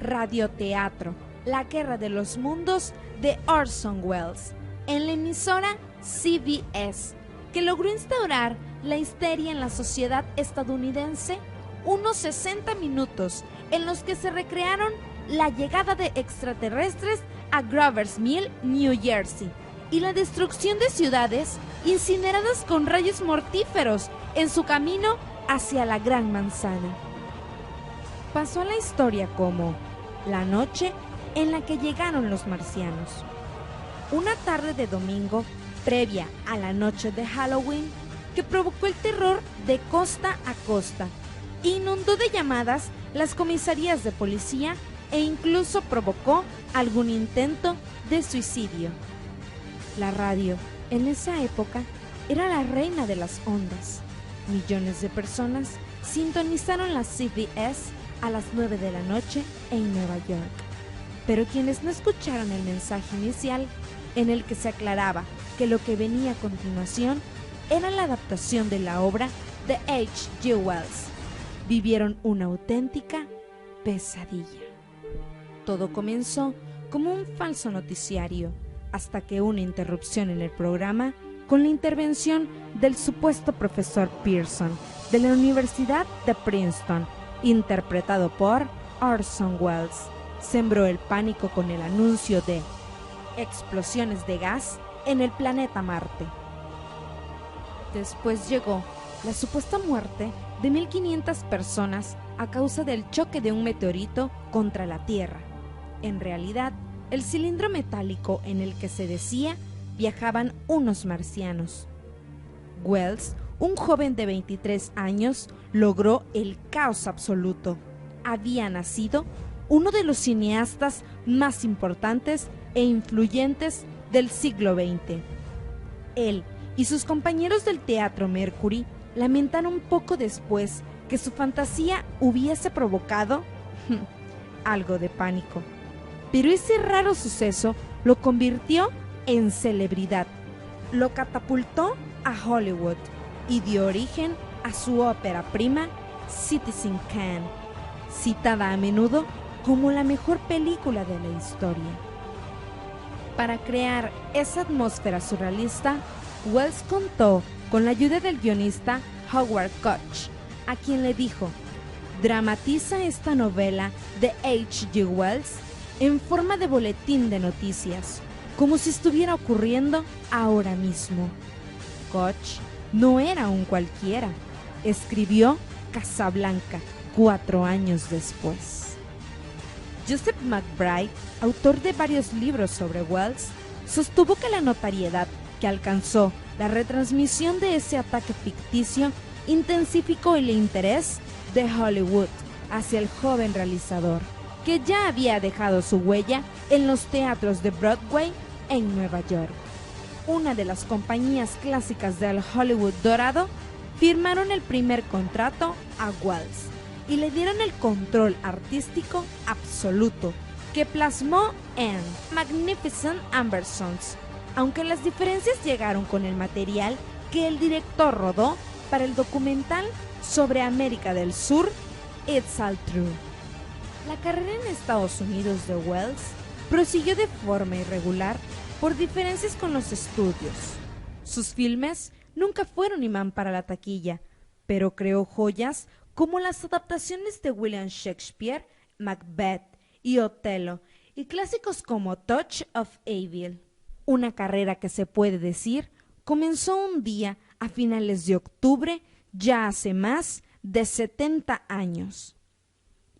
Radioteatro, la Guerra de los Mundos de Orson Welles, en la emisora CBS, que logró instaurar la histeria en la sociedad estadounidense, unos 60 minutos en los que se recrearon la llegada de extraterrestres a Grover's Mill, New Jersey, y la destrucción de ciudades incineradas con rayos mortíferos en su camino hacia la Gran Manzana. Pasó a la historia como la noche en la que llegaron los marcianos. Una tarde de domingo, previa a la noche de Halloween, que provocó el terror de costa a costa, inundó de llamadas las comisarías de policía e incluso provocó algún intento de suicidio. La radio, en esa época, era la reina de las ondas. Millones de personas sintonizaron la CBS a las 9 de la noche en Nueva York. Pero quienes no escucharon el mensaje inicial, en el que se aclaraba que lo que venía a continuación era la adaptación de la obra de H.G. Wells, vivieron una auténtica pesadilla. Todo comenzó como un falso noticiario, hasta que una interrupción en el programa, con la intervención del supuesto profesor Pearson de la Universidad de Princeton, interpretado por Orson Welles, sembró el pánico con el anuncio de explosiones de gas en el planeta Marte. Después llegó la supuesta muerte de 1.500 personas a causa del choque de un meteorito contra la Tierra. En realidad, el cilindro metálico en el que se decía viajaban unos marcianos. Wells, un joven de 23 años, logró el caos absoluto. Había nacido uno de los cineastas más importantes e influyentes del siglo XX. Él y sus compañeros del teatro Mercury lamentaron poco después que su fantasía hubiese provocado algo de pánico. Pero ese raro suceso lo convirtió en celebridad, lo catapultó a Hollywood y dio origen a su ópera prima Citizen Kane, citada a menudo como la mejor película de la historia. Para crear esa atmósfera surrealista, Wells contó con la ayuda del guionista Howard Koch, a quien le dijo: dramatiza esta novela de H.G. Wells en forma de boletín de noticias, como si estuviera ocurriendo ahora mismo. Koch no era un cualquiera, escribió Casablanca 4 años después. Joseph McBride, autor de varios libros sobre Wells, sostuvo que la notoriedad que alcanzó la retransmisión de ese ataque ficticio intensificó el interés de Hollywood hacia el joven realizador, que ya había dejado su huella en los teatros de Broadway en Nueva York. Una de las compañías clásicas del Hollywood dorado firmaron el primer contrato a Wells y le dieron el control artístico absoluto, que plasmó en Magnificent Ambersons, aunque las diferencias llegaron con el material que el director rodó para el documental sobre América del Sur, It's All True. La carrera en Estados Unidos de Wells prosiguió de forma irregular por diferencias con los estudios. Sus filmes nunca fueron imán para la taquilla, pero creó joyas como las adaptaciones de William Shakespeare, Macbeth y Otelo, y clásicos como Touch of Evil. Una carrera que, se puede decir, comenzó un día a finales de octubre, ya hace más de 70 años.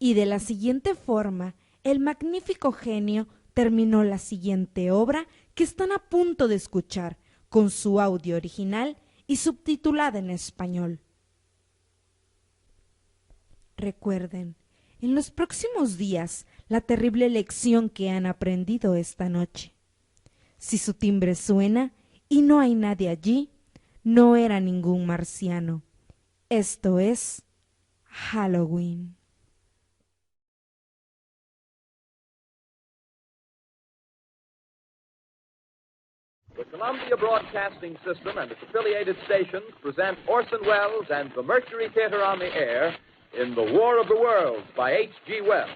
Y de la siguiente forma, el magnífico genio terminó la siguiente obra que están a punto de escuchar, con su audio original y subtitulada en español. Recuerden, en los próximos días, la terrible lección que han aprendido esta noche. Si su timbre suena y no hay nadie allí, no era ningún marciano. Esto es Halloween. The Columbia Broadcasting System and its affiliated stations present Orson Welles and the Mercury Theatre on the air in The War of the Worlds by H.G. Wells.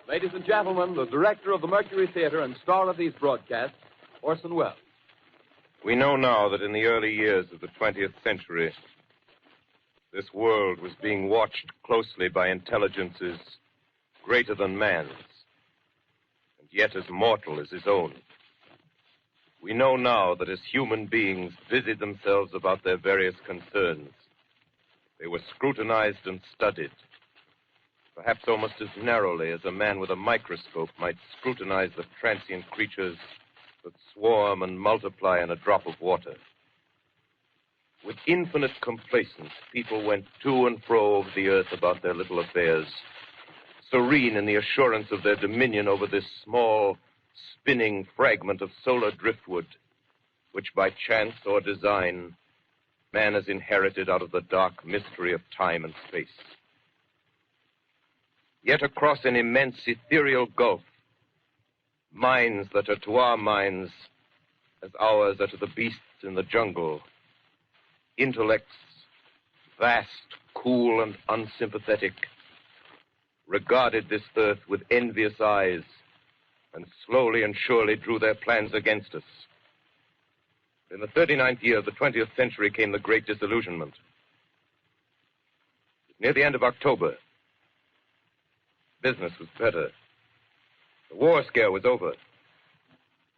Ladies and gentlemen, the director of the Mercury Theatre and star of these broadcasts, Orson Welles. We know now that in the early years of the 20th century, this world was being watched closely by intelligences greater than man's, and yet as mortal as his own. We know now that as human beings busied themselves about their various concerns, they were scrutinized and studied, perhaps almost as narrowly as a man with a microscope might scrutinize the transient creatures that swarm and multiply in a drop of water. With infinite complacence, people went to and fro over the earth about their little affairs, serene in the assurance of their dominion over this small, spinning fragment of solar driftwood, which by chance or design, man has inherited out of the dark mystery of time and space. Yet across an immense ethereal gulf, minds that are to our minds as ours are to the beasts in the jungle, intellects, vast, cool, and unsympathetic, regarded this earth with envious eyes and slowly and surely drew their plans against us. In the 39th year of the 20th century came the Great Disillusionment. Near the end of October, business was better. The war scare was over.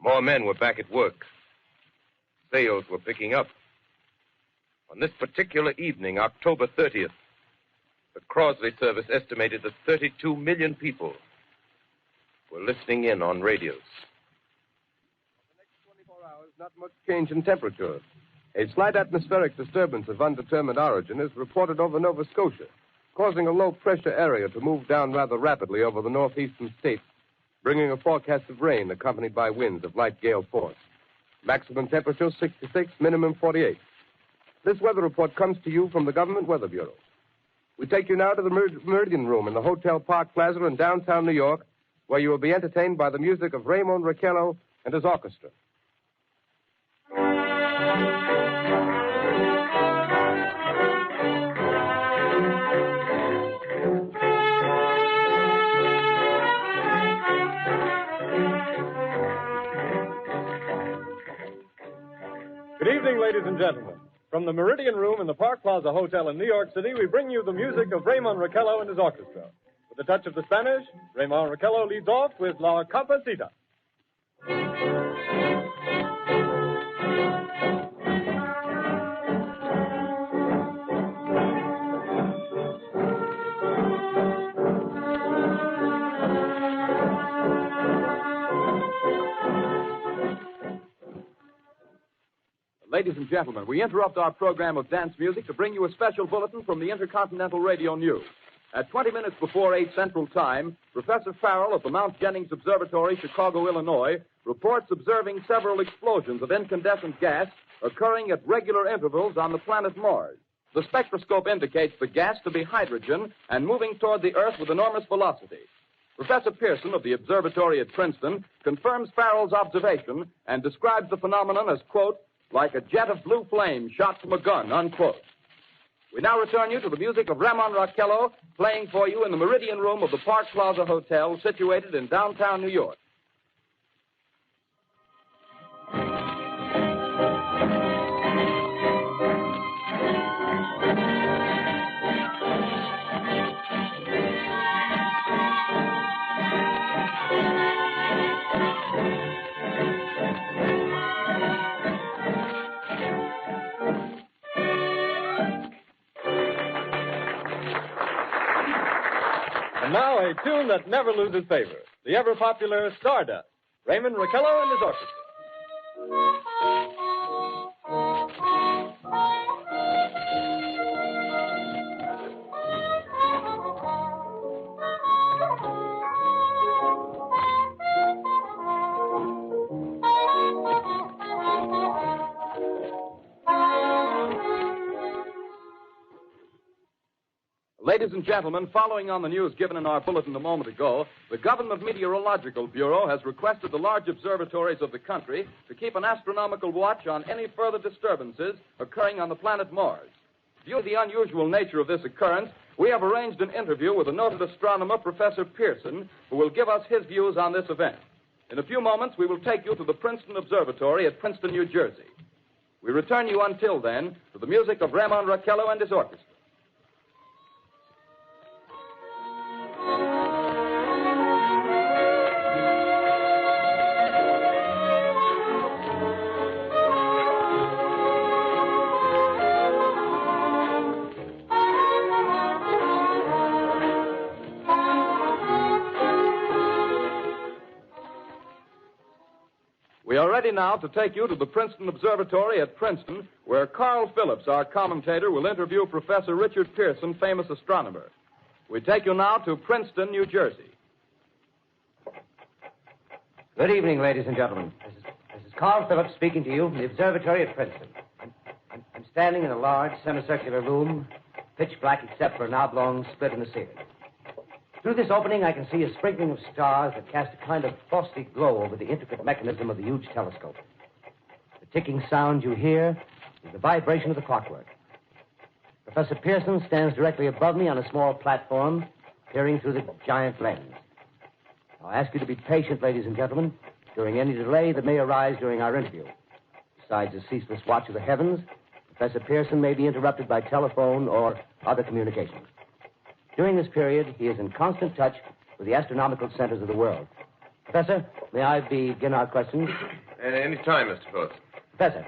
More men were back at work. Sales were picking up. On this particular evening, October 30th, the Crosley service estimated that 32 million people were listening in on radios. For the next 24 hours, not much change in temperature. A slight atmospheric disturbance of undetermined origin is reported over Nova Scotia, causing a low-pressure area to move down rather rapidly over the northeastern states, bringing a forecast of rain accompanied by winds of light gale force. Maximum temperature 66, minimum 48. This weather report comes to you from the Government Weather Bureau. We take you now to the Meridian Room in the Hotel Park Plaza in downtown New York, where you will be entertained by the music of Raymond Raquello and his orchestra. Good evening, ladies and gentlemen. From the Meridian Room in the Park Plaza Hotel in New York City, we bring you the music of Raymond Raquello and his orchestra. With a touch of the Spanish, Raymond Raquello leads off with La Campesita. Ladies and gentlemen, we interrupt our program of dance music to bring you a special bulletin from the Intercontinental Radio News. At 20 minutes before 8 Central Time, Professor Farrell of the Mount Jennings Observatory, Chicago, Illinois, reports observing several explosions of incandescent gas occurring at regular intervals on the planet Mars. The spectroscope indicates the gas to be hydrogen and moving toward the Earth with enormous velocity. Professor Pearson of the observatory at Princeton confirms Farrell's observation and describes the phenomenon as, quote, like a jet of blue flame shot from a gun, unquote. We now return you to the music of Raymond Raquello, playing for you in the Meridian Room of the Park Plaza Hotel, situated in downtown New York. And now a tune that never loses favor, the ever-popular Stardust, Raymond Raquello and his orchestra. Ladies and gentlemen, following on the news given in our bulletin a moment ago, the Government Meteorological Bureau has requested the large observatories of the country to keep an astronomical watch on any further disturbances occurring on the planet Mars. Due to the unusual nature of this occurrence, we have arranged an interview with the noted astronomer, Professor Pearson, who will give us his views on this event. In a few moments, we will take you to the Princeton Observatory at Princeton, New Jersey. We return you until then to the music of Raymond Raquello and his orchestra. We are ready now to take you to the Princeton Observatory at Princeton, where Carl Phillips, our commentator, will interview Professor Richard Pearson, famous astronomer. We take you now to Princeton, New Jersey. Good evening, ladies and gentlemen. This is Carl Phillips speaking to you from the observatory at Princeton. I'm standing in a large semicircular room, pitch black except for an oblong split in the ceiling. Through this opening, I can see a sprinkling of stars that cast a kind of frosty glow over the intricate mechanism of the huge telescope. The ticking sound you hear is the vibration of the clockwork. Professor Pearson stands directly above me on a small platform, peering through the giant lens. I'll ask you to be patient, ladies and gentlemen, during any delay that may arise during our interview. Besides the ceaseless watch of the heavens, Professor Pearson may be interrupted by telephone or other communications. During this period, he is in constant touch with the astronomical centers of the world. Professor, may I begin our questions? Any time, Mr. Phillips. Professor,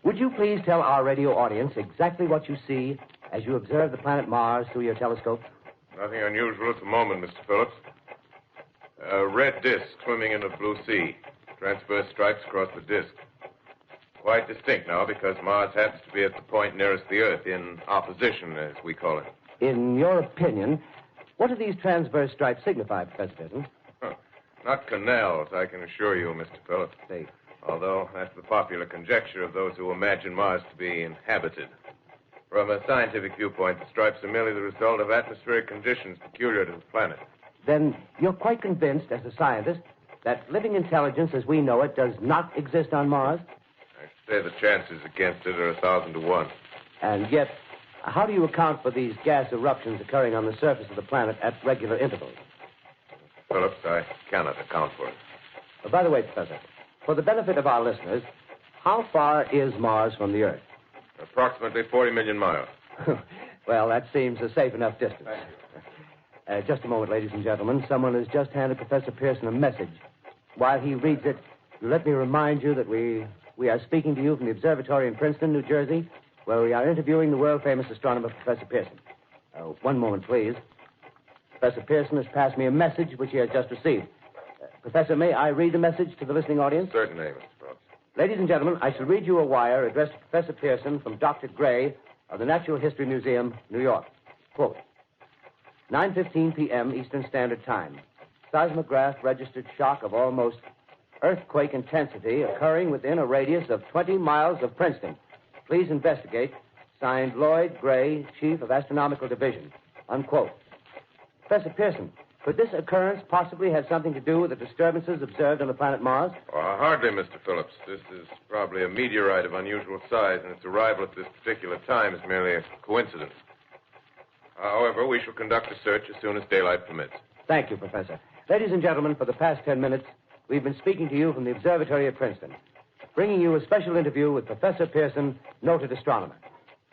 would you please tell our radio audience exactly what you see as you observe the planet Mars through your telescope? Nothing unusual at the moment, Mr. Phillips. A red disk swimming in a blue sea. Transverse stripes across the disk. Quite distinct now because Mars happens to be at the point nearest the Earth, in opposition, as we call it. In your opinion, what do these transverse stripes signify, Professor Pearson? Not canals, I can assure you, Mr. Phillips. They... Although that's the popular conjecture of those who imagine Mars to be inhabited. From a scientific viewpoint, the stripes are merely the result of atmospheric conditions peculiar to the planet. Then you're quite convinced, as a scientist, that living intelligence as we know it does not exist on Mars? I'd say the chances against it are 1,000 to 1. And yet, how do you account for these gas eruptions occurring on the surface of the planet at regular intervals? Phillips, I cannot account for it. By the way, Professor, for the benefit of our listeners, how far is Mars from the Earth? Approximately 40 million miles. Well, that seems a safe enough distance. Just a moment, ladies and gentlemen. Someone has just handed Professor Pearson a message. While he reads it, let me remind you that we are speaking to you from the observatory in Princeton, New Jersey, where we are interviewing the world-famous astronomer, Professor Pearson. One moment, please. Professor Pearson has passed me a message which he has just received. Professor, may I read the message to the listening audience? Certainly, Mr. Phillips. Ladies and gentlemen, I shall read you a wire addressed to Professor Pearson from Dr. Gray of the Natural History Museum, New York. Quote, 9:15 p.m. Eastern Standard Time. Seismograph registered shock of almost earthquake intensity occurring within a radius of 20 miles of Princeton. Please investigate. Signed, Lloyd Gray, Chief of Astronomical Division. Unquote. Professor Pearson, could this occurrence possibly have something to do with the disturbances observed on the planet Mars? Hardly, Mr. Phillips. This is probably a meteorite of unusual size, and its arrival at this particular time is merely a coincidence. However, we shall conduct a search as soon as daylight permits. Thank you, Professor. Ladies and gentlemen, for the past 10 minutes, we've been speaking to you from the observatory at Princeton, bringing you a special interview with Professor Pearson, noted astronomer.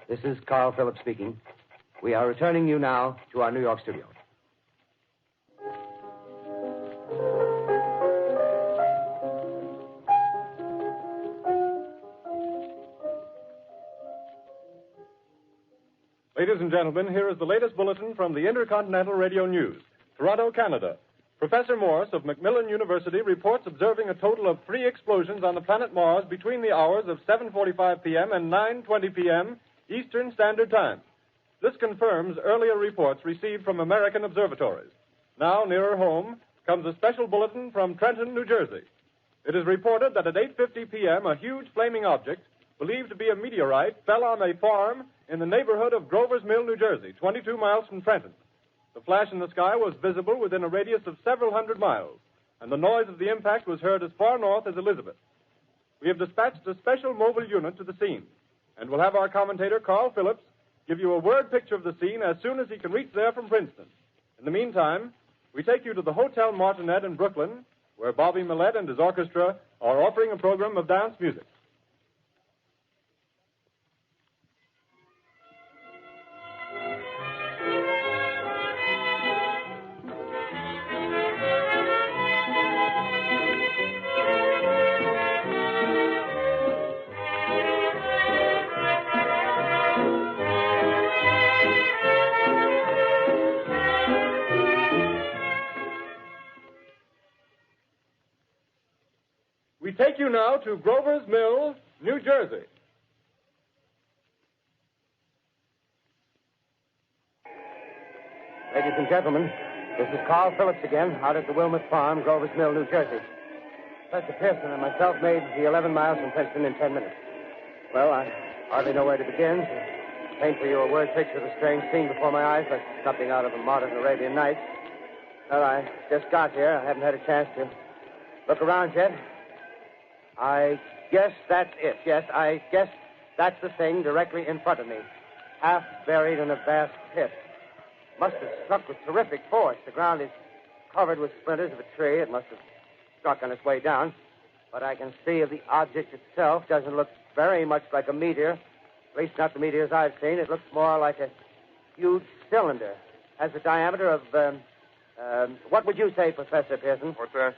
This is Carl Phillips speaking. We are returning you now to our New York studio. Ladies and gentlemen, here is the latest bulletin from the Intercontinental Radio News. Toronto, Canada. Professor Morse of Macmillan University reports observing a total of 3 explosions on the planet Mars between the hours of 7:45 p.m. and 9:20 p.m. Eastern Standard Time. This confirms earlier reports received from American observatories. Now, nearer home, comes a special bulletin from Trenton, New Jersey. It is reported that at 8:50 p.m., a huge flaming object, believed to be a meteorite, fell on a farm in the neighborhood of Grover's Mill, New Jersey, 22 miles from Trenton. The flash in the sky was visible within a radius of several hundred miles, and the noise of the impact was heard as far north as Elizabeth. We have dispatched a special mobile unit to the scene, and we'll have our commentator, Carl Phillips, give you a word picture of the scene as soon as he can reach there from Princeton. In the meantime, we take you to the Hotel Martinet in Brooklyn, where Bobby Millett and his orchestra are offering a program of dance music. We take you now to Grover's Mill, New Jersey. Ladies and gentlemen, this is Carl Phillips again, out at the Wilmot Farm, Grover's Mill, New Jersey. Professor Pearson and myself made the 11 miles from Princeton in 10 minutes. Well, I hardly know where to begin. To paint for you a word picture of the strange scene before my eyes, like something out of a modern Arabian Nights. Well, I just got here. I haven't had a chance to look around yet. I guess that's it. Yes, I guess that's the thing directly in front of me, half buried in a vast pit. Must have struck with terrific force. The ground is covered with splinters of a tree. It must have struck on its way down. But I can see of the object itself doesn't look very much like a meteor. At least not the meteors I've seen. It looks more like a huge cylinder. Has a diameter of, what would you say, Professor Pearson? What's that?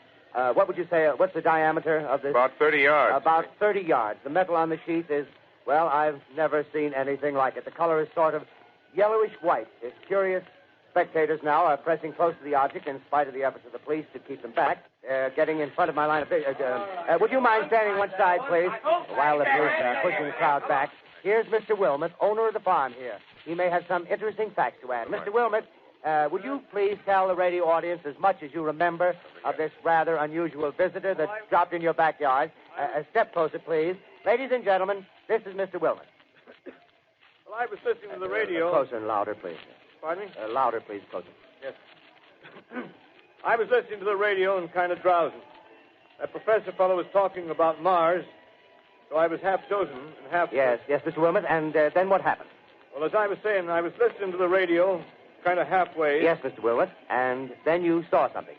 What would you say, what's the diameter of this? About 30 yards. About 30 yards. The metal on the sheath is, well, I've never seen anything like it. The color is sort of yellowish white. Its curious spectators now are pressing close to the object in spite of the efforts of the police to keep them back. Getting in front of my line of vision. Would you mind standing one side, please? While the police are pushing the crowd back. Here's Mr. Wilmot, owner of the farm here. He may have some interesting facts to add. Mr. Wilmot, would you please tell the radio audience as much as you remember of this rather unusual visitor that dropped in your backyard? A step closer, please. Ladies and gentlemen, this is Mr. Wilmot. Well, I was listening to the radio. Closer and louder, please. Pardon me? Louder, please, closer. Yes. I was listening to the radio and kind of drowsing. That professor fellow was talking about Mars, so I was half dozing and half... Yes, Mr. Wilmot, and then what happened? Well, as I was saying, I was listening to the radio... kind of halfway. Yes, Mr. Wilmot. And then you saw something.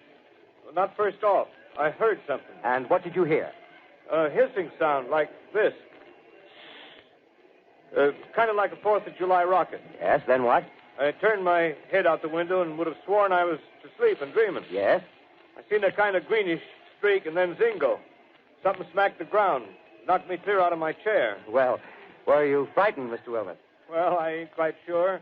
Well, not first off. I heard something. And what did you hear? A hissing sound like this. Kind of like a 4th of July rocket. Yes, then what? I turned my head out the window and would have sworn I was asleep and dreaming. Yes? I seen a kind of greenish streak and then zingo. Something smacked the ground. Knocked me clear out of my chair. Well, were you frightened, Mr. Wilmot? Well, I ain't quite sure.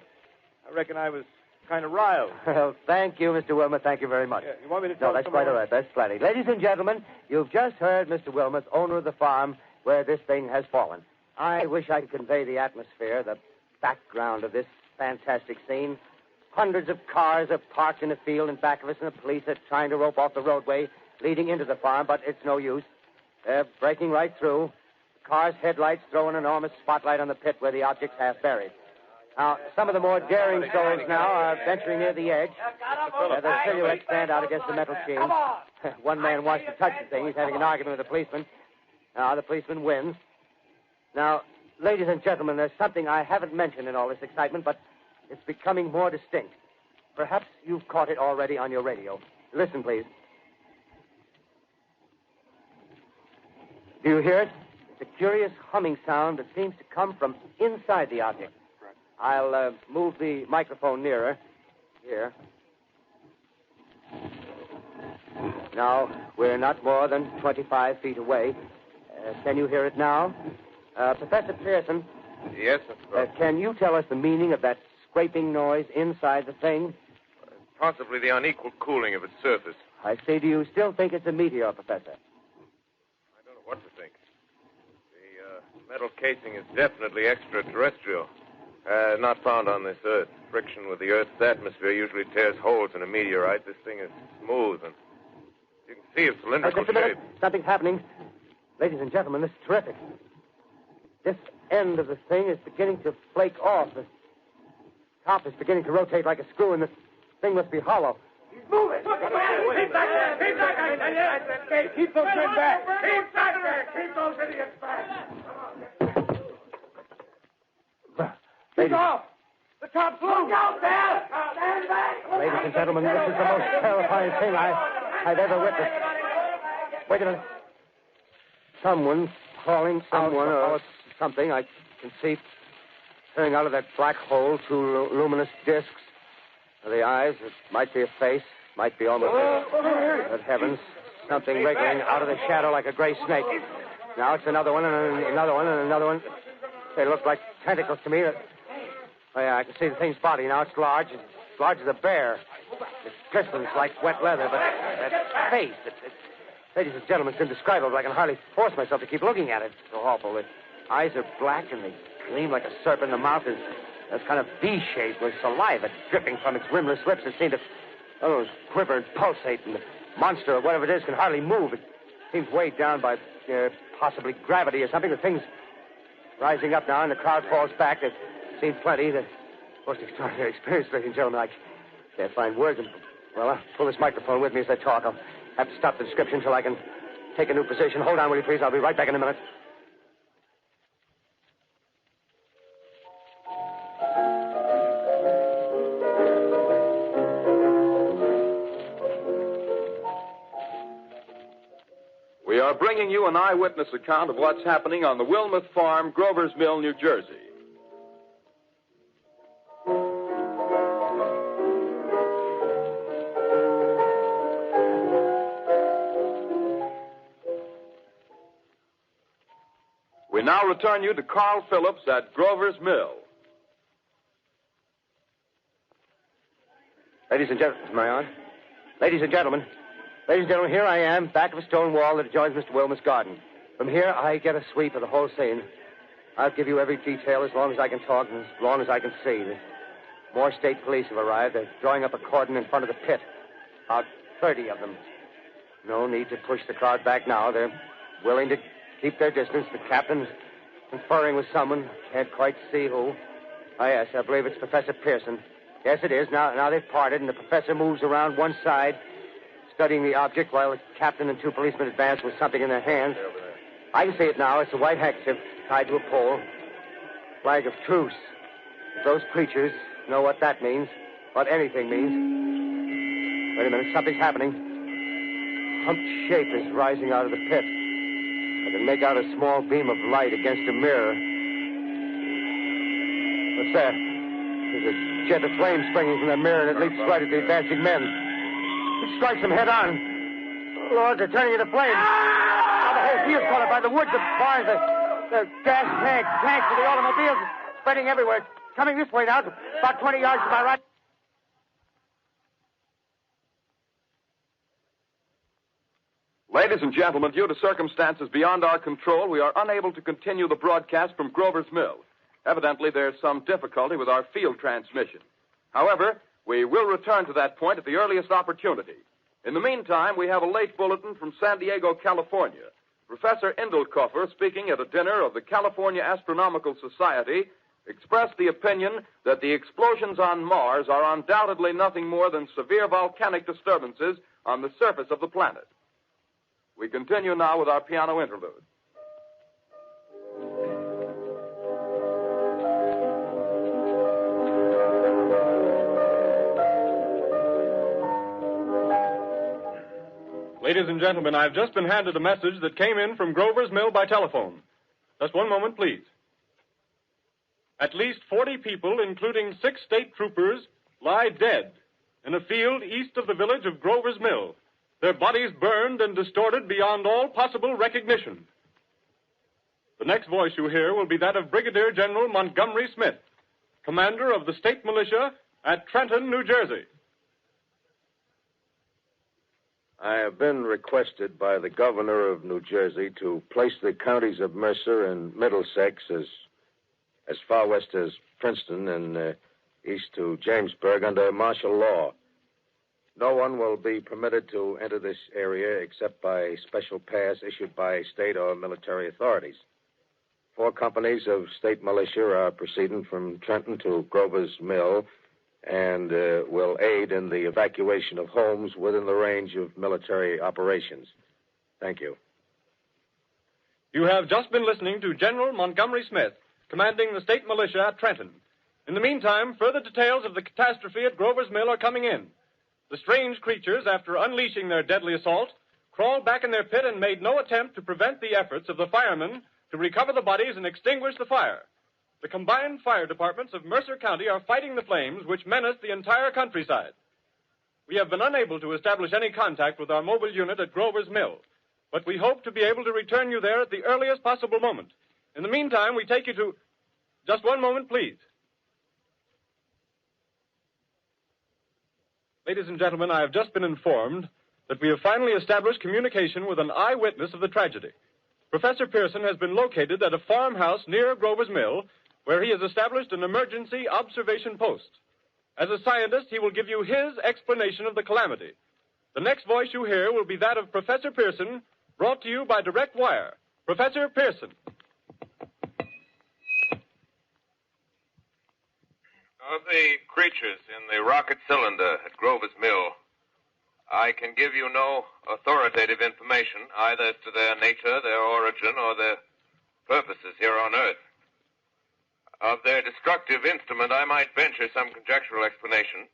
I reckon I was... kind of riled. Well, thank you, Mr. Wilmot. Thank you very much. Yeah, you want me to tell No, that's quite all right. That's plenty. Ladies and gentlemen, you've just heard Mr. Wilmot, owner of the farm where this thing has fallen. I wish I could convey the atmosphere, the background of this fantastic scene. Hundreds of cars are parked in a field in back of us, and the police are trying to rope off the roadway leading into the farm, but it's no use. They're breaking right through. The car's headlights throw an enormous spotlight on the pit where the object's half buried. Now, some of the more daring souls now are venturing near the edge. Their silhouettes stand out against the metal sheen. One man wants to touch the thing. He's having an argument with the policeman. Now, the policeman wins. Now, ladies and gentlemen, there's something I haven't mentioned in all this excitement, but it's becoming more distinct. Perhaps you've caught it already on your radio. Listen, please. Do you hear it? It's a curious humming sound that seems to come from inside the object. I'll move the microphone nearer. Here. Now, we're not more than 25 feet away. Can you hear it now? Professor Pearson. Yes, Mr. Brooks. Can you tell us the meaning of that scraping noise inside the thing? Possibly the unequal cooling of its surface. I say, do you still think it's a meteor, Professor? I don't know what to think. The metal casing is definitely extraterrestrial. Not found on this Earth. Friction with the Earth's atmosphere usually tears holes in a meteorite. This thing is smooth, and you can see its cylindrical Just a minute. shape. Something's happening. Ladies and gentlemen, this is terrific. This end of the thing is beginning to flake off. The top is beginning to rotate like a screw, and the thing must be hollow. He's moving. Keep back there. Keep back there. Keep those men back. Keep back there. Keep those idiots back. Keep off. The top's loose. Look out there. Stand back. Ladies and gentlemen, this is the most terrifying thing I've ever witnessed. Wait a minute. Someone's calling someone or something. I can see turning out of that black hole two luminous discs. The eyes, it might be a face, might be almost Good heavens, something wriggling out of the shadow like a gray snake. Now it's another one and another one and another one. They look like tentacles to me. Oh, yeah, I can see the thing's body. Now it's large as a bear. It glistens like wet leather, but that face, ladies and gentlemen, it's indescribable. I can hardly force myself to keep looking at it. It's so awful. The eyes are black and they gleam like a serpent. The mouth is kind of V-shaped with saliva dripping from its rimless lips that seem to quiver and pulsate. And the monster or whatever it is can hardly move. It seems weighed down by possibly gravity or something. The thing's rising up now and the crowd falls back. They've seen plenty. The most extraordinary experience, ladies and gentlemen. I can't find words. Well, I'll pull this microphone with me as I talk. I'll have to stop the description until I can take a new position. Hold on, will you, please? I'll be right back in a minute. We are bringing you an eyewitness account of what's happening on the Wilmuth Farm, Grover's Mill, New Jersey. We now return you to Carl Phillips at Grover's Mill. Ladies and gentlemen, am I on? Ladies and gentlemen, here I am, back of a stone wall that adjoins Mr. Wilmot's garden. From here, I get a sweep of the whole scene. I'll give you every detail as long as I can talk and as long as I can see. More state police have arrived. They're drawing up a cordon in front of the pit. About 30 of them. No need to push the crowd back now. They're willing to keep their distance. The captain's conferring with someone. Can't quite see who. Oh, yes, I believe it's Professor Pearson. Yes, it is. Now they've parted, and the professor moves around one side, studying the object while the captain and two policemen advance with something in their hands. I can see it now. It's a white handkerchief tied to a pole. Flag of truce. If those creatures know what that means, what anything means. Wait a minute. Something's happening. A humped shape is rising out of the pit. I can make out a small beam of light against a mirror. What's that? There's a jet of flame springing from the mirror, and it leaps right at the advancing men. It strikes them head on. Lord, they're turning into flames. Now the whole field's caught up by the woods, the barns, the gas tanks of the automobiles, spreading everywhere. It's coming this way now, about 20 yards to my right. Ladies and gentlemen, due to circumstances beyond our control, we are unable to continue the broadcast from Grover's Mill. Evidently, there's some difficulty with our field transmission. However, we will return to that point at the earliest opportunity. In the meantime, we have a late bulletin from San Diego, California. Professor Indelkoffer, speaking at a dinner of the California Astronomical Society, expressed the opinion that the explosions on Mars are undoubtedly nothing more than severe volcanic disturbances on the surface of the planet. We continue now with our piano interlude. Ladies and gentlemen, I've just been handed a message that came in from Grover's Mill by telephone. Just one moment, please. At least 40 people, including 6 state troopers, lie dead in a field east of the village of Grover's Mill. Their bodies burned and distorted beyond all possible recognition. The next voice you hear will be that of Brigadier General Montgomery Smith, commander of the state militia at Trenton, New Jersey. I have been requested by the governor of New Jersey to place the counties of Mercer and Middlesex as far west as Princeton and east to Jamesburg under martial law. No one will be permitted to enter this area except by special pass issued by state or military authorities. 4 companies of state militia are proceeding from Trenton to Grover's Mill and will aid in the evacuation of homes within the range of military operations. Thank you. You have just been listening to General Montgomery Smith, commanding the state militia at Trenton. In the meantime, further details of the catastrophe at Grover's Mill are coming in. The strange creatures, after unleashing their deadly assault, crawled back in their pit and made no attempt to prevent the efforts of the firemen to recover the bodies and extinguish the fire. The combined fire departments of Mercer County are fighting the flames which menace the entire countryside. We have been unable to establish any contact with our mobile unit at Grover's Mill, but we hope to be able to return you there at the earliest possible moment. In the meantime, we take you to... Just one moment, please. Ladies and gentlemen, I have just been informed that we have finally established communication with an eyewitness of the tragedy. Professor Pearson has been located at a farmhouse near Grover's Mill, where he has established an emergency observation post. As a scientist, he will give you his explanation of the calamity. The next voice you hear will be that of Professor Pearson, brought to you by direct wire. Professor Pearson. Of the creatures in the rocket cylinder at Grover's Mill, I can give you no authoritative information, either as to their nature, their origin, or their purposes here on Earth. Of their destructive instrument, I might venture some conjectural explanation.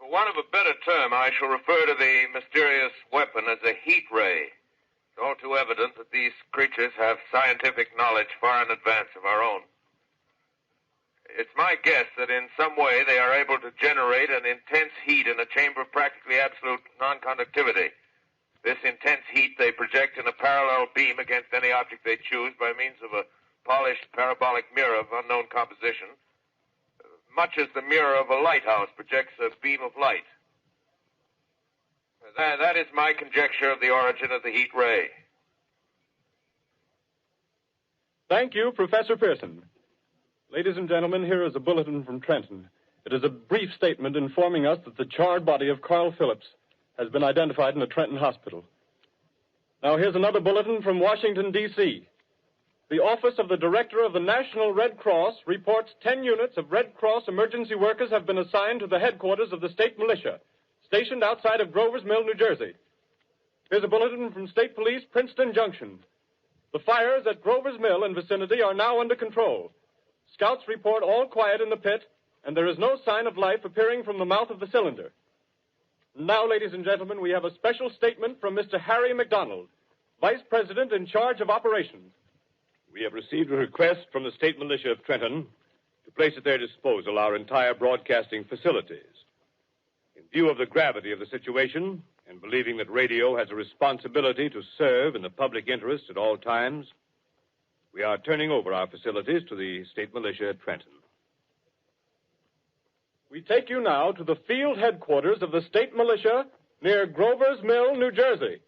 For want of a better term, I shall refer to the mysterious weapon as a heat ray. It's all too evident that these creatures have scientific knowledge far in advance of our own. It's my guess that in some way they are able to generate an intense heat in a chamber of practically absolute non-conductivity. This intense heat they project in a parallel beam against any object they choose by means of a polished parabolic mirror of unknown composition, much as the mirror of a lighthouse projects a beam of light. That is my conjecture of the origin of the heat ray. Thank you, Professor Pearson. Ladies and gentlemen, here is a bulletin from Trenton. It is a brief statement informing us that the charred body of Carl Phillips has been identified in a Trenton hospital. Now, here's another bulletin from Washington, D.C. The Office of the Director of the National Red Cross reports 10 units of Red Cross emergency workers have been assigned to the headquarters of the state militia, stationed outside of Grover's Mill, New Jersey. Here's a bulletin from State Police, Princeton Junction. The fires at Grover's Mill and vicinity are now under control. Scouts report all quiet in the pit, and there is no sign of life appearing from the mouth of the cylinder. Now, ladies and gentlemen, we have a special statement from Mr. Harry McDonald, Vice President in charge of operations. We have received a request from the state militia of Trenton to place at their disposal our entire broadcasting facilities. In view of the gravity of the situation, and believing that radio has a responsibility to serve in the public interest at all times, we are turning over our facilities to the state militia at Trenton. We take you now to the field headquarters of the state militia near Grover's Mill, New Jersey.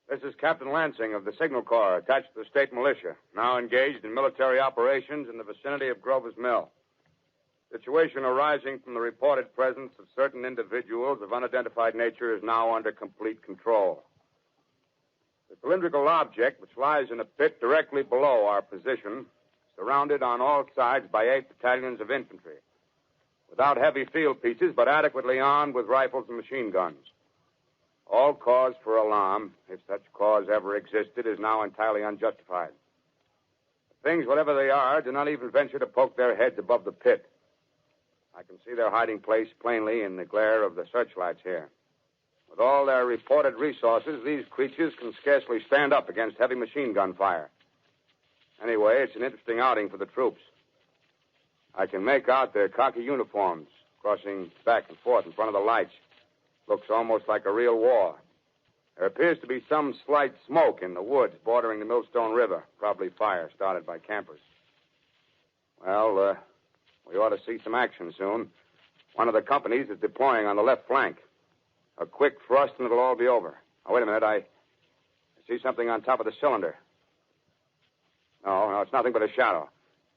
This is Captain Lansing of the Signal Corps, attached to the state militia, now engaged in military operations in the vicinity of Grover's Mill. Situation arising from the reported presence of certain individuals of unidentified nature is now under complete control. The cylindrical object, which lies in a pit directly below our position, surrounded on all sides by 8 battalions of infantry, without heavy field pieces, but adequately armed with rifles and machine guns. All cause for alarm, if such cause ever existed, is now entirely unjustified. Things, whatever they are, do not even venture to poke their heads above the pit. I can see their hiding place plainly in the glare of the searchlights here. With all their reported resources, these creatures can scarcely stand up against heavy machine gun fire. Anyway, it's an interesting outing for the troops. I can make out their khaki uniforms crossing back and forth in front of the lights. Looks almost like a real war. There appears to be some slight smoke in the woods bordering the Millstone River. Probably fire started by campers. Well, we ought to see some action soon. One of the companies is deploying on the left flank. A quick thrust and it'll all be over. Now, wait a minute. I see something on top of the cylinder. No, it's nothing but a shadow.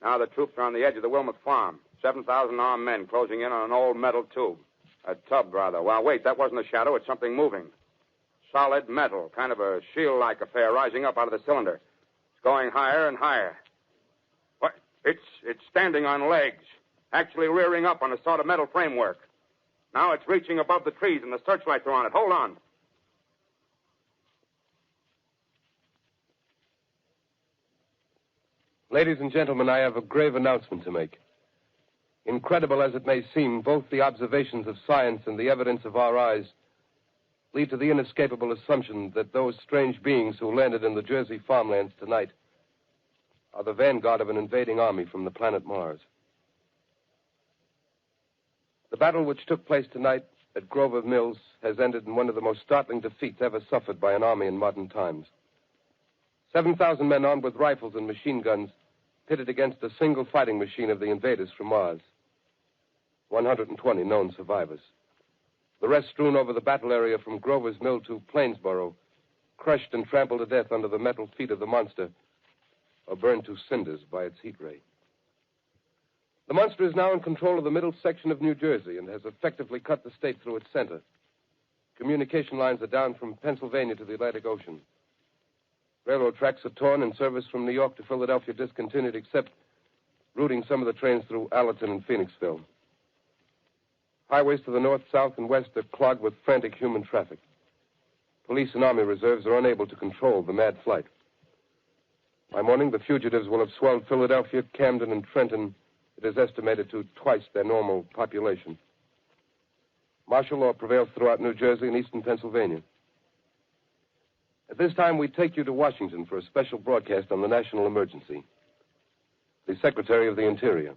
Now the troops are on the edge of the Wilmot Farm. 7,000 armed men closing in on an old metal tube. A tub, rather. Well, wait, that wasn't a shadow. It's something moving. solid metal, kind of a shield-like affair rising up out of the cylinder. It's going higher and higher. What? It's standing on legs, actually rearing up on a sort of metal framework. Now it's reaching above the trees, and the searchlights are on it. Hold on. Ladies and gentlemen, I have a grave announcement to make. Incredible as it may seem, both the observations of science and the evidence of our eyes lead to the inescapable assumption that those strange beings who landed in the Jersey farmlands tonight are the vanguard of an invading army from the planet Mars. The battle which took place tonight at Grover Mills has ended in one of the most startling defeats ever suffered by an army in modern times. 7,000 men armed with rifles and machine guns pitted against a single fighting machine of the invaders from Mars. 120 known survivors. The rest strewn over the battle area from Grover's Mill to Plainsboro, crushed and trampled to death under the metal feet of the monster, or burned to cinders by its heat ray. The monster is now in control of the middle section of New Jersey and has effectively cut the state through its center. Communication lines are down from Pennsylvania to the Atlantic Ocean. Railroad tracks are torn and service from New York to Philadelphia discontinued, except routing some of the trains through Allerton and Phoenixville. Highways to the north, south, and west are clogged with frantic human traffic. Police and Army reserves are unable to control the mad flight. By morning, the fugitives will have swelled Philadelphia, Camden, and Trenton, it is estimated, to twice their normal population. Martial law prevails throughout New Jersey and eastern Pennsylvania. At this time, we take you to Washington for a special broadcast on the national emergency. The Secretary of the Interior.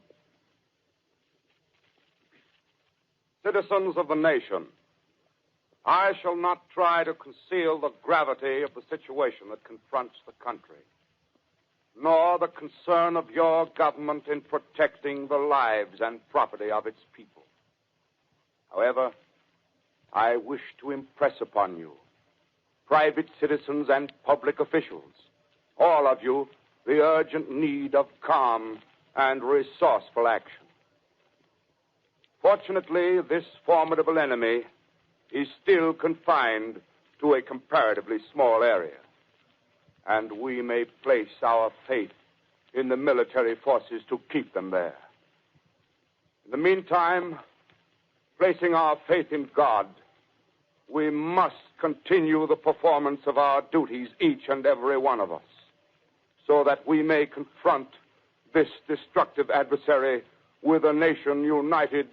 Citizens of the nation, I shall not try to conceal the gravity of the situation that confronts the country, nor the concern of your government in protecting the lives and property of its people. However, I wish to impress upon you, private citizens and public officials, all of you, the urgent need of calm and resourceful action. Fortunately, this formidable enemy is still confined to a comparatively small area, and we may place our faith in the military forces to keep them there. In the meantime, placing our faith in God, we must continue the performance of our duties, each and every one of us, so that we may confront this destructive adversary with a nation united,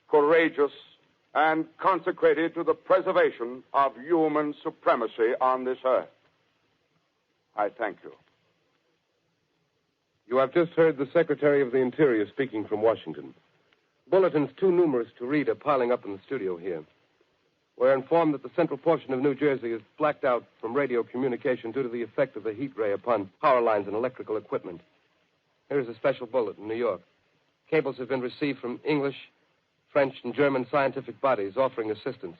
courageous, and consecrated to the preservation of human supremacy on this earth. I thank you. You have just heard the Secretary of the Interior speaking from Washington. Bulletins too numerous to read are piling up in the studio here. We're informed that the central portion of New Jersey is blacked out from radio communication due to the effect of the heat ray upon power lines and electrical equipment. Here's a special bulletin in New York. Cables have been received from English, French, and German scientific bodies offering assistance.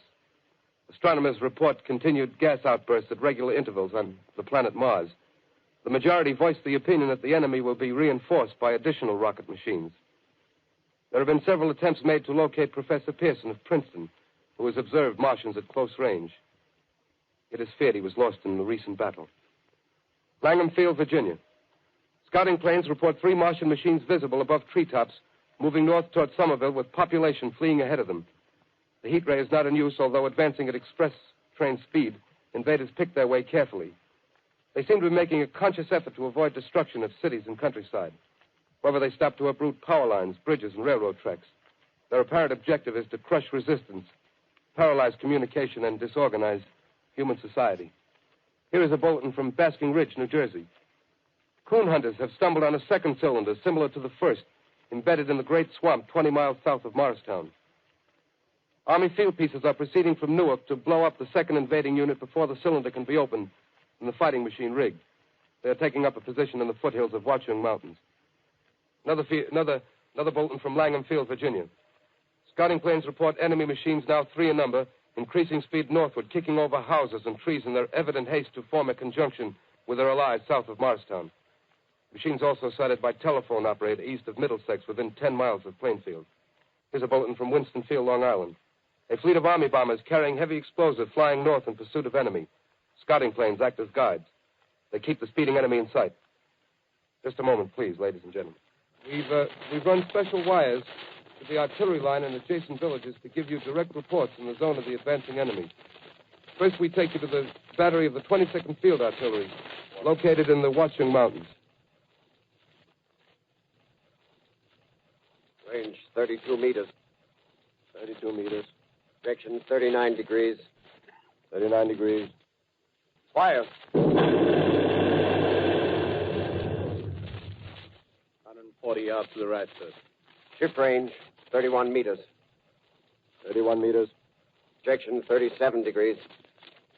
Astronomers report continued gas outbursts at regular intervals on the planet Mars. The majority voiced the opinion that the enemy will be reinforced by additional rocket machines. There have been several attempts made to locate Professor Pearson of Princeton, who has observed Martians at close range. It is feared he was lost in the recent battle. Langham Field, Virginia. Scouting planes report 3 Martian machines visible above treetops, moving north toward Somerville with population fleeing ahead of them. The heat ray is not in use, although advancing at express train speed, invaders pick their way carefully. They seem to be making a conscious effort to avoid destruction of cities and countryside. However, they stop to uproot power lines, bridges, and railroad tracks. Their apparent objective is to crush resistance, paralyze communication, and disorganize human society. Here is a bulletin from Basking Ridge, New Jersey. Coon hunters have stumbled on a second cylinder similar to the first, embedded in the great swamp 20 miles south of Morristown. Army field pieces are proceeding from Newark to blow up the second invading unit before the cylinder can be opened and the fighting machine rigged. They are taking up a position in the foothills of Watchung Mountains. Another bulletin from Langham Field, Virginia. Scouting planes report enemy machines, now 3 in number, increasing speed northward, kicking over houses and trees in their evident haste to form a conjunction with their allies south of Morristown. Machines also sighted by telephone operator east of Middlesex, within 10 miles of Plainfield. Here's a bulletin from Winston Field, Long Island. A fleet of Army bombers carrying heavy explosive flying north in pursuit of enemy. Scouting planes act as guides. They keep the speeding enemy in sight. Just a moment, please, ladies and gentlemen. We've run special wires to the artillery line in adjacent villages to give you direct reports in the zone of the advancing enemy. First, we take you to the battery of the 22nd Field Artillery, located in the Watchung Mountains. Range 32 meters. 32 meters. Direction 39 degrees. 39 degrees. Fire. 140 yards to the right, sir. Shift range 31 meters. 31 meters. Direction 37 degrees.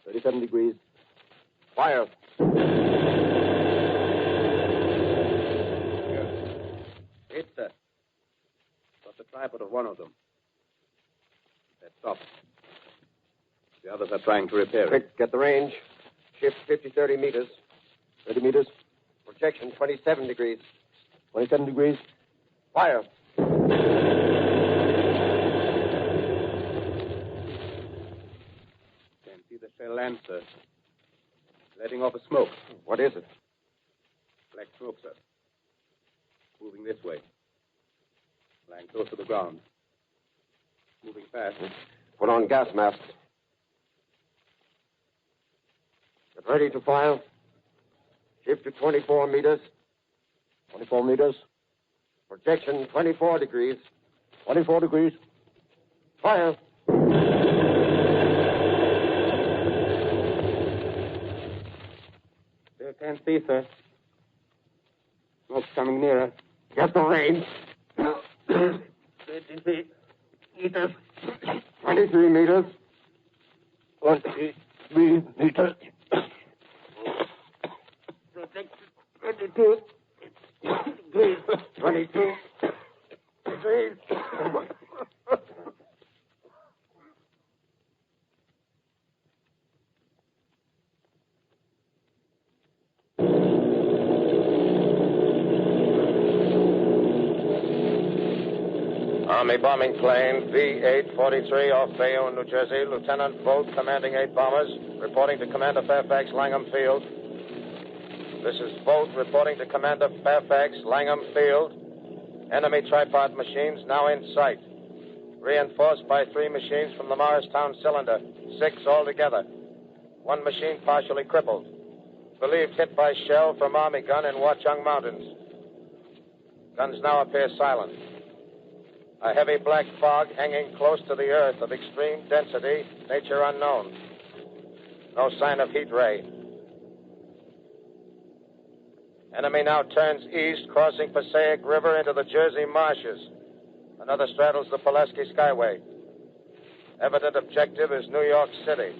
37 degrees. Fire. Hit, sir. Got the tripod of one of them. That's stopped. The others are trying to repair it. Quick, get the range. Shift 30 meters. 30 meters. Projection 27 degrees. 27 degrees. Fire. Can't see the shell land, sir. Letting off a smoke. What is it? Black smoke, sir. Moving this way. Lying close to the ground. Moving fast. Put on gas masks. Get ready to fire. Shift to 24 meters. 24 meters. Projection 24 degrees. 24 degrees. Fire. Still can't see, sir. Smoke's coming nearer. Get the range. 33 meters. 23 meters. 23 meters. Protect 22 degrees. 22 degrees. Army bombing plane V-843 off Bayonne, New Jersey. Lieutenant Bolt, commanding 8 bombers, reporting to Commander Fairfax, Langham Field. This is Bolt reporting to Commander Fairfax, Langham Field. Enemy tripod machines now in sight. Reinforced by 3 machines from the Morristown cylinder. 6 altogether. 1 machine partially crippled. Believed hit by shell from Army gun in Watchung Mountains. Guns now appear silent. A heavy black fog hanging close to the earth of extreme density, nature unknown. No sign of heat ray. Enemy now turns east, crossing Passaic River into the Jersey marshes. Another straddles the Pulaski Skyway. Evident objective is New York City.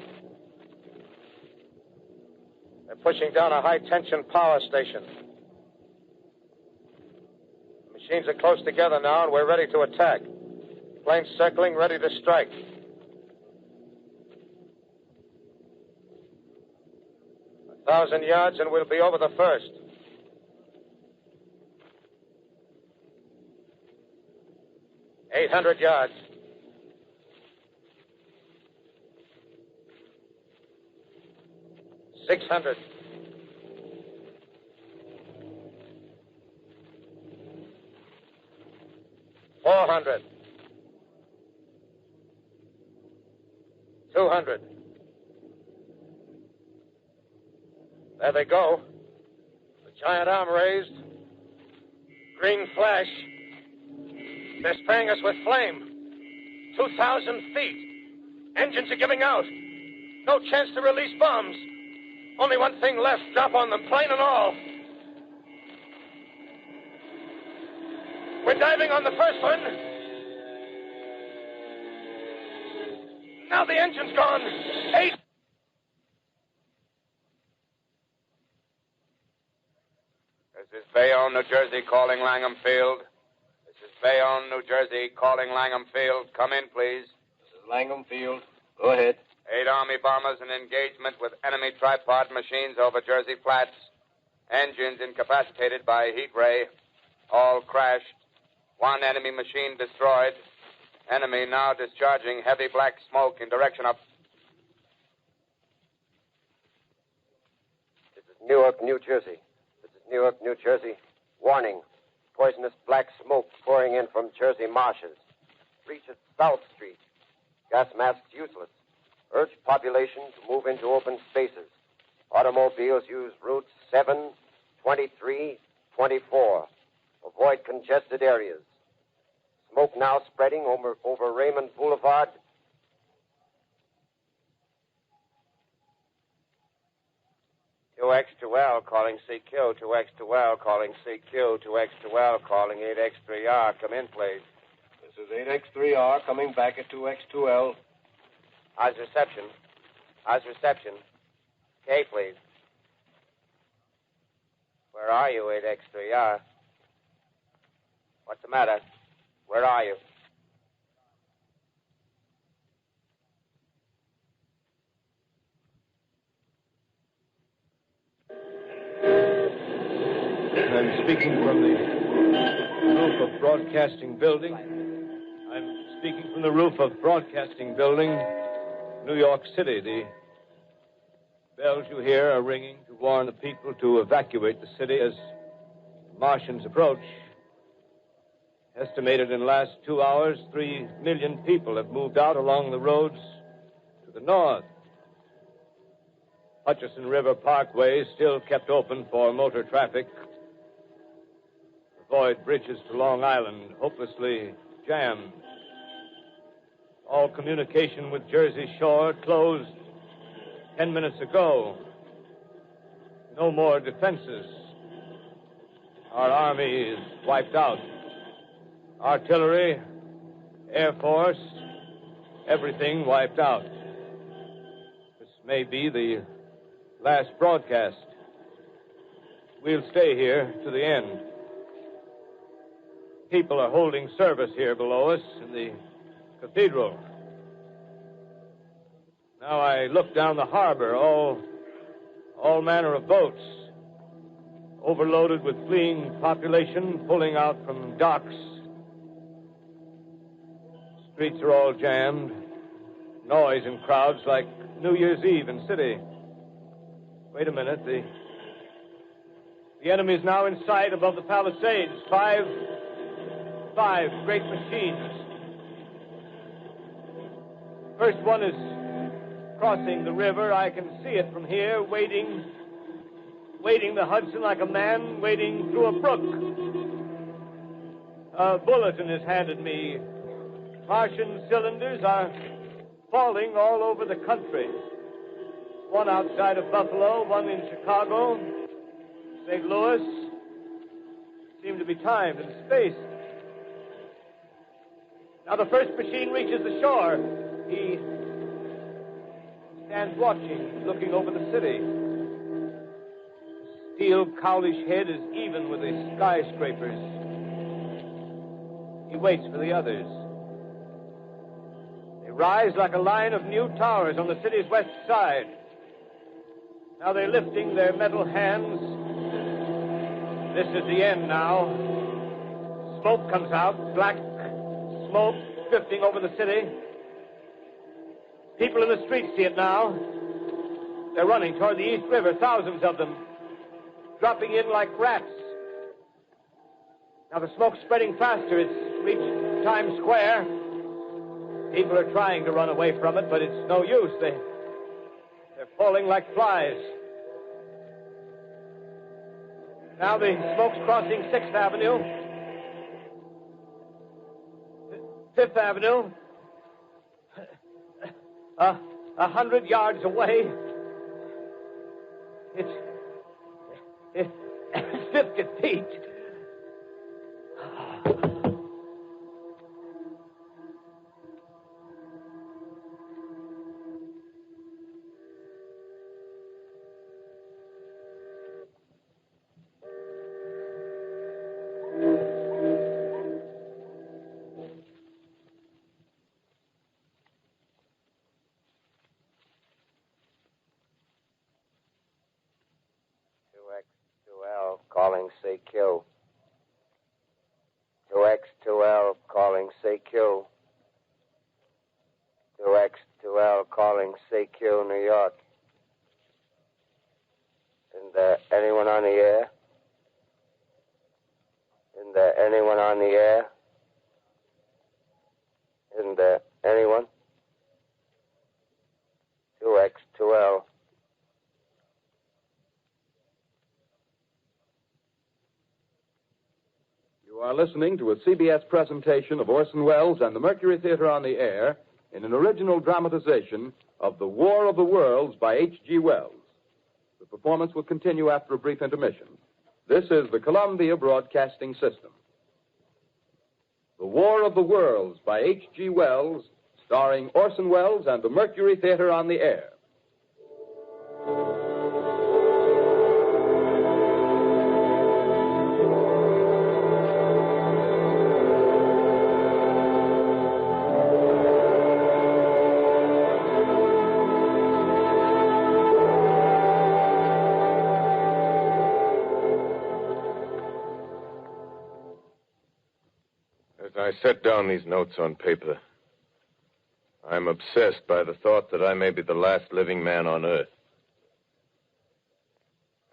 They're pushing down a high-tension power station. Machines are close together now, and we're ready to attack. Planes circling, ready to strike. A 1,000 yards, and we'll be over the first. $800 yards. $600. $400. $200. There they go. The giant arm raised. Green flash. They're spraying us with flame. 2,000 feet. Engines are giving out. No chance to release bombs. Only one thing left. Drop on them, plane and all. We're diving on the first one. Now the engine's gone. 8. This is Bayonne, New Jersey, calling Langham Field. This is Bayonne, New Jersey, calling Langham Field. Come in, please. This is Langham Field. Go ahead. 8 Army bombers in engagement with enemy tripod machines over Jersey Flats. Engines incapacitated by heat ray. All crashed. 1 enemy machine destroyed. Enemy now discharging heavy black smoke in direction of... This is Newark, New Jersey. This is Newark, New Jersey. Warning. Poisonous black smoke pouring in from Jersey marshes. Reaches South Street. Gas masks useless. Urge population to move into open spaces. Automobiles use routes 7, 23, 24. Avoid congested areas. Smoke now spreading over Raymond Boulevard. X2L calling CQ, 2X2L calling CQ, 2X2L calling 8X3R. Come in, please. This is 8X3R coming back at 2X2L. How's reception? How's reception? K, please. Where are you, 8X3R? What's the matter? Where are you? I'm speaking from the roof of Broadcasting Building. I'm speaking from the roof of Broadcasting Building, New York City. The bells you hear are ringing to warn the people to evacuate the city as the Martians approach. Estimated in the last 2 hours, 3 million people have moved out along the roads to the north. Hutchison River Parkway is still kept open for motor traffic. Avoid bridges to Long Island, hopelessly jammed. All communication with Jersey Shore closed 10 minutes ago. No more defenses. Our army is wiped out. Artillery, Air Force, everything wiped out. This may be the last broadcast. We'll stay here to the end. People are holding service here below us in the cathedral. Now I look down the harbor, all manner of boats, overloaded with fleeing population, pulling out from docks. Streets are all jammed. Noise in crowds like New Year's Eve in city. Wait a minute. The enemy's now in sight above the Palisades. Five great machines. First one is crossing the river. I can see it from here, wading the Hudson like a man wading through a brook. A bulletin is handed me. Martian cylinders are falling all over the country. One outside of Buffalo, one in Chicago, St. Louis. Seem to be timed and spaced. Now the first machine reaches the shore. He stands watching, looking over the city. The steel cowlish head is even with the skyscrapers. He waits for the others. They rise like a line of new towers on the city's west side. Now they're lifting their metal hands. This is the end now. Smoke comes out, black smoke drifting over the city. People in the streets see it now. They're running toward the East River, thousands of them, dropping in like rats. Now the smoke's spreading faster. It's reached Times Square. People are trying to run away from it, but it's no use. They're falling like flies. Now the smoke's crossing 6th Avenue, 5th Avenue. 100 yards away. It's 50 feet. Calling CQ. 2X2L calling CQ. 2X2L calling CQ, New York. Isn't there anyone on the air? Isn't there anyone on the air? Isn't there anyone? 2X2L. You are listening to a CBS presentation of Orson Welles and the Mercury Theatre on the Air in an original dramatization of The War of the Worlds by H.G. Wells. The performance will continue after a brief intermission. This is the Columbia Broadcasting System. The War of the Worlds by H.G. Wells, starring Orson Welles and the Mercury Theatre on the Air. I set down these notes on paper. I'm obsessed by the thought that I may be the last living man on Earth.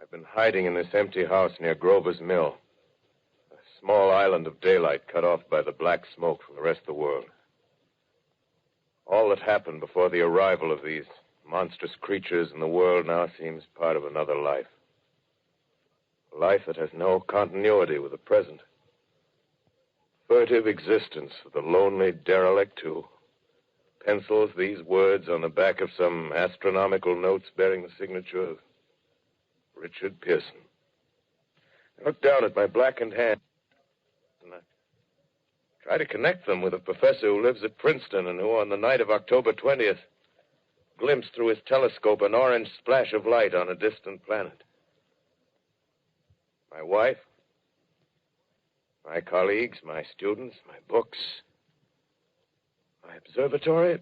I've been hiding in this empty house near Grover's Mill, a small island of daylight cut off by the black smoke from the rest of the world. All that happened before the arrival of these monstrous creatures in the world now seems part of another life. A life that has no continuity with the present. Furtive existence of the lonely derelict who pencils these words on the back of some astronomical notes bearing the signature of Richard Pearson. I look down at my blackened hand and I try to connect them with a professor who lives at Princeton and who, on the night of October 20th, glimpsed through his telescope an orange splash of light on a distant planet. My wife, my colleagues, my students, my books, my observatory,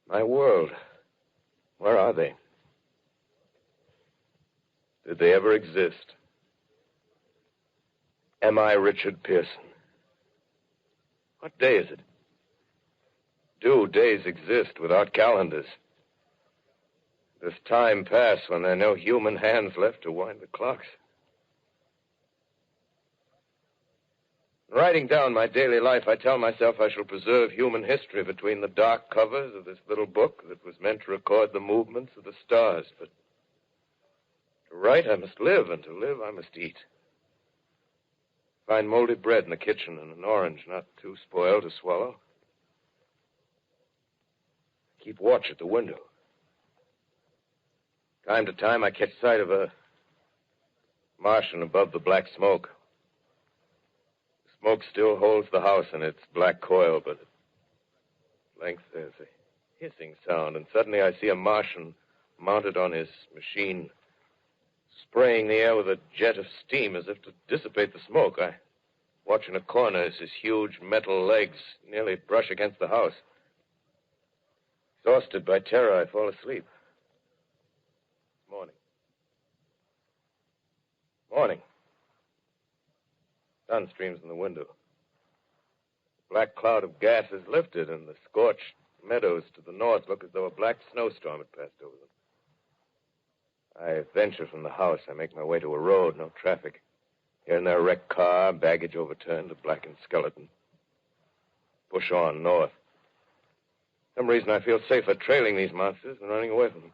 my world. Where are they? Did they ever exist? Am I Richard Pearson? What day is it? Do days exist without calendars? Does time pass when there are no human hands left to wind the clocks? Writing down my daily life, I tell myself I shall preserve human history between the dark covers of this little book that was meant to record the movements of the stars. But to write, I must live, and to live, I must eat. Find moldy bread in the kitchen and an orange not too spoiled to swallow. Keep watch at the window. Time to time, I catch sight of a Martian above the black smoke. The smoke still holds the house in its black coil, but at length there's a hissing sound, and suddenly I see a Martian mounted on his machine, spraying the air with a jet of steam as if to dissipate the smoke. I watch in a corner as his huge metal legs nearly brush against the house. Exhausted by terror, I fall asleep. Morning. Sun streams in the window. The black cloud of gas is lifted, and the scorched meadows to the north look as though a black snowstorm had passed over them. I venture from the house. I make my way to a road, no traffic. Here and there, a wrecked car, baggage overturned, a blackened skeleton. Push on north. For some reason, I feel safer trailing these monsters than running away from them.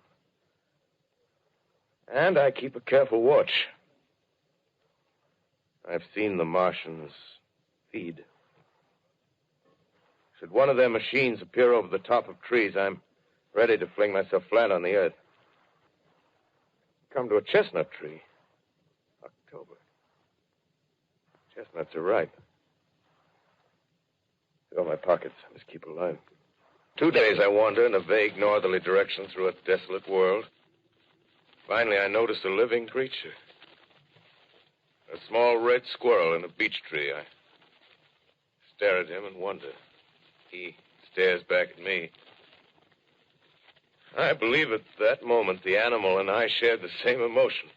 And I keep a careful watch. I've seen the Martians feed. Should one of their machines appear over the top of trees, I'm ready to fling myself flat on the earth. Come to a chestnut tree. October. Chestnuts are ripe. Fill my pockets. I must keep alive. 2 days I wander in a vague northerly direction through a desolate world. Finally, I notice a living creature. A small red squirrel in a beech tree. I stare at him and wonder. He stares back at me. I believe at that moment the animal and I shared the same emotion.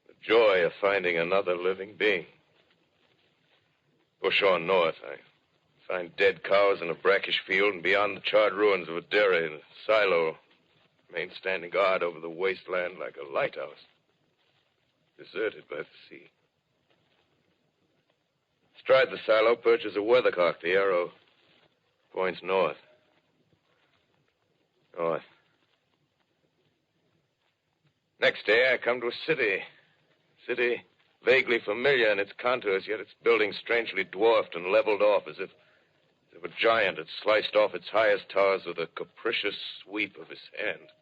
The joy of finding another living being. Push on north. I find dead cows in a brackish field, and beyond the charred ruins of a dairy and a silo, remain standing guard over the wasteland like a lighthouse, deserted by the sea. Astride the silo perches a weathercock. The arrow points north. North. Next day, I come to a city. City vaguely familiar in its contours, yet its buildings strangely dwarfed and leveled off as if a giant had sliced off its highest towers with a capricious sweep of his hand.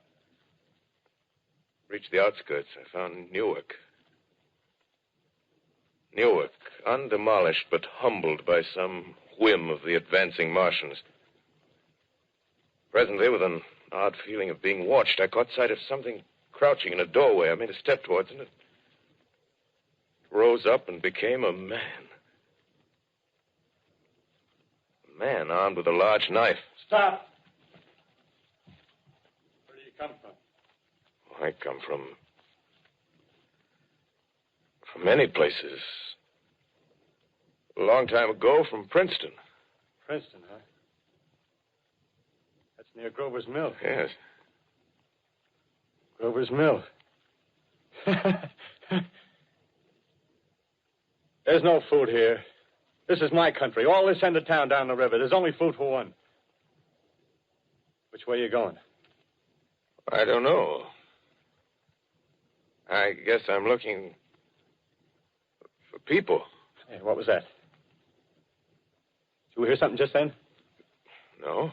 Reached the outskirts, I found Newark. Newark, undemolished but humbled by some whim of the advancing Martians. Presently, with an odd feeling of being watched, I caught sight of something crouching in a doorway. I made a step towards it, and it rose up and became a man. A man armed with a large knife. Stop! Where do you come from? I come from many places. A long time ago, from Princeton. Princeton, huh? That's near Grover's Mill. Yes. Grover's Mill. There's no food here. This is my country. All this end of town down the river. There's only food for one. Which way are you going? I don't know. I guess I'm looking for people. Hey, what was that? Did you hear something just then? No.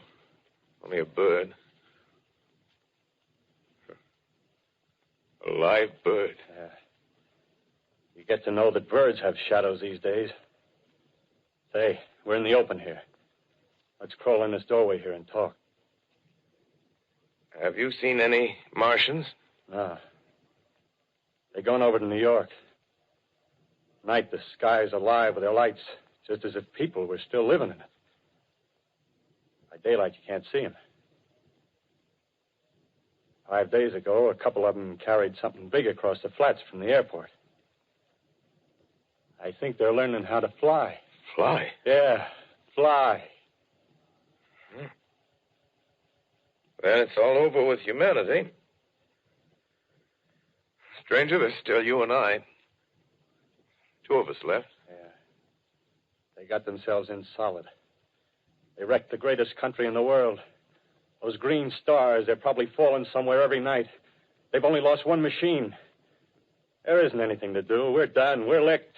Only a bird. A live bird. Yeah. You get to know that birds have shadows these days. Say, we're in the open here. Let's crawl in this doorway here and talk. Have you seen any Martians? No. They're going over to New York. Night, the sky's alive with their lights, just as if people were still living in it. By daylight, you can't see them. 5 days ago, a couple of them carried something big across the flats from the airport. I think they're learning how to fly. Fly? Yeah, fly. Then it's all over with humanity. Stranger, there's still you and I. 2 of us left. Yeah. They got themselves in solid. They wrecked the greatest country in the world. Those green stars, they're probably falling somewhere every night. They've only lost one machine. There isn't anything to do. We're done. We're licked.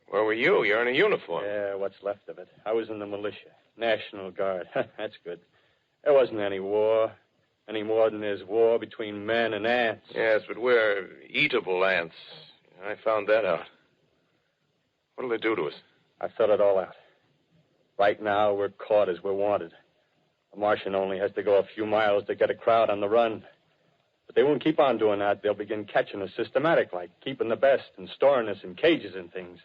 Where were you? You're in a uniform. Yeah, what's left of it. I was in the militia. National Guard. That's good. There wasn't any war. Any more than there's war between men and ants. Yes, but we're eatable ants. I found that out. What'll they do to us? I thought it all out. Right now, we're caught as we're wanted. A Martian only has to go a few miles to get a crowd on the run. But they won't keep on doing that. They'll begin catching us systematic, like keeping the best and storing us in cages and things.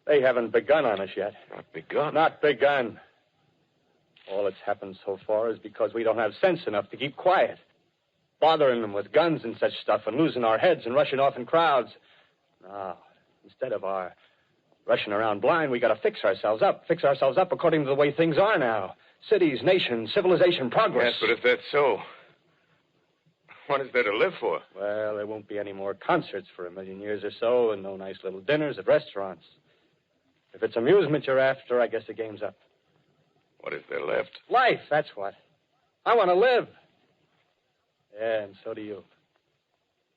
They haven't begun on us yet. Not begun? Not begun. All that's happened so far is because we don't have sense enough to keep quiet. Bothering them with guns and such stuff and losing our heads and rushing off in crowds. No, instead of our rushing around blind, we got to fix ourselves up. Fix ourselves up according to the way things are now. Cities, nations, civilization, progress. Yes, but if that's so, what is there to live for? Well, there won't be any more concerts for 1 million years or so, and no nice little dinners at restaurants. If it's amusement you're after, I guess the game's up. What is there left? Life, that's what. I want to live. Yeah, and so do you.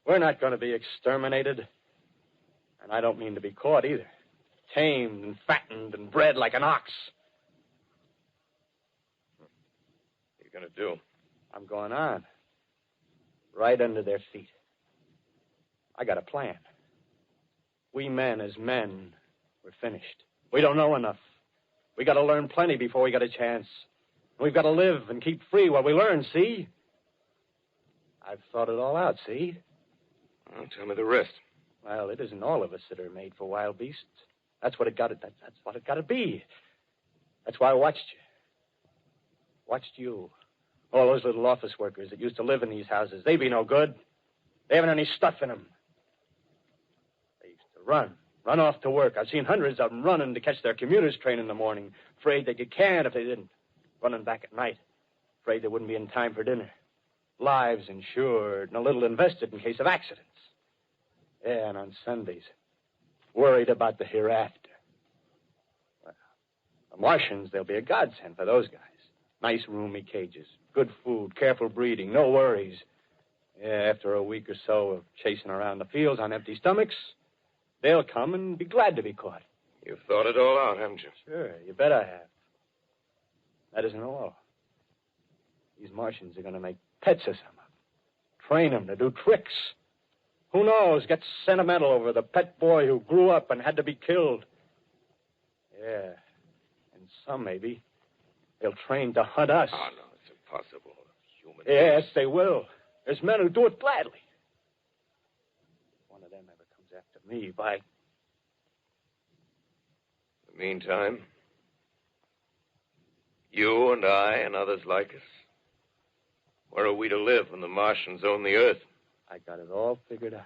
We're not going to be exterminated. And I don't mean to be caught either. Tamed and fattened and bred like an ox. What are you going to do? I'm going on. Right under their feet. I got a plan. We men as men, we're finished. We don't know enough. We got to learn plenty before we get a chance. We've got to live and keep free while we learn, see? I've thought it all out, see? Well, tell me the rest. Well, it isn't all of us that are made for wild beasts. That's what it got to. That's what it got to be. That's why I watched you. Watched you. All those little office workers that used to live in these houses. They be no good. They haven't any stuff in them. They used to run Run off to work. I've seen hundreds of them running to catch their commuter's train in the morning, afraid they'd get canned if they didn't. Running back at night, afraid they wouldn't be in time for dinner. Lives insured and a little invested in case of accidents. Yeah, and on Sundays, worried about the hereafter. Well, the Martians, they'll be a godsend for those guys. Nice, roomy cages, good food, careful breeding, no worries. Yeah, after a week or so of chasing around the fields on empty stomachs, they'll come and be glad to be caught. You've thought it all out, haven't you? Sure, you bet I have. That isn't all. These Martians are going to make pets of some of them. Train them to do tricks. Who knows, get sentimental over the pet boy who grew up and had to be killed. Yeah, and some maybe they'll train to hunt us. Oh, no, it's impossible. Human Yes, they will. There's men who do it gladly. If one of them ever comes after me, by... In the meantime, you and I and others like us, where are we to live when the Martians own the Earth? I got it all figured out.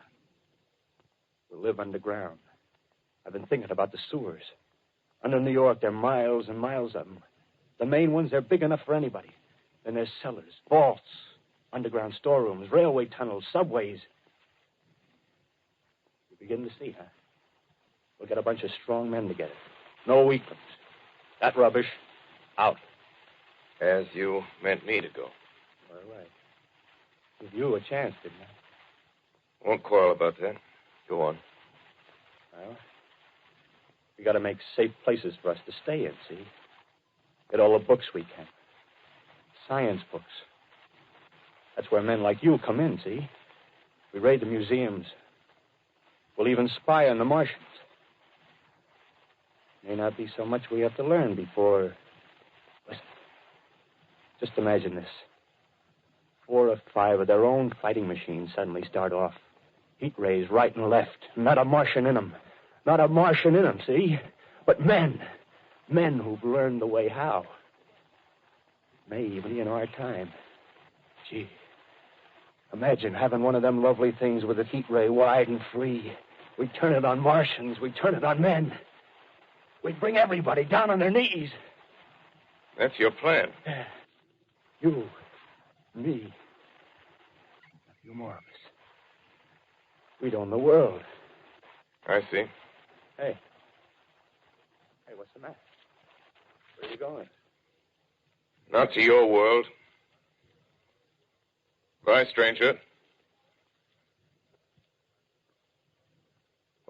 We'll live underground. I've been thinking about the sewers. Under New York, there are miles and miles of them. The main ones, they're big enough for anybody. Then there's cellars, vaults, underground storerooms, railway tunnels, subways. You begin to see, huh? We'll get a bunch of strong men together. No weaklings. That rubbish, out. As you meant me to go. All right. Give you a chance, didn't I? Won't quarrel about that. Go on. Well, we got to make safe places for us to stay in, see? Get all the books we can. Science books. That's where men like you come in, see? We raid the museums. We'll even spy on the Martians. May not be so much we have to learn before... Listen. Just imagine this. 4 or 5 of their own fighting machines suddenly start off. Heat rays right and left. Not a Martian in them. Not a Martian in them, see? But men. Men who've learned the way how. May even be in our time. Gee. Imagine having one of them lovely things with a heat ray wide and free. We turn it on Martians. We turn it on men. We'd bring everybody down on their knees. That's your plan. You, me, a few more of us. We'd own the world. I see. Hey. Hey, what's the matter? Where are you going? Not to your world. Bye, stranger.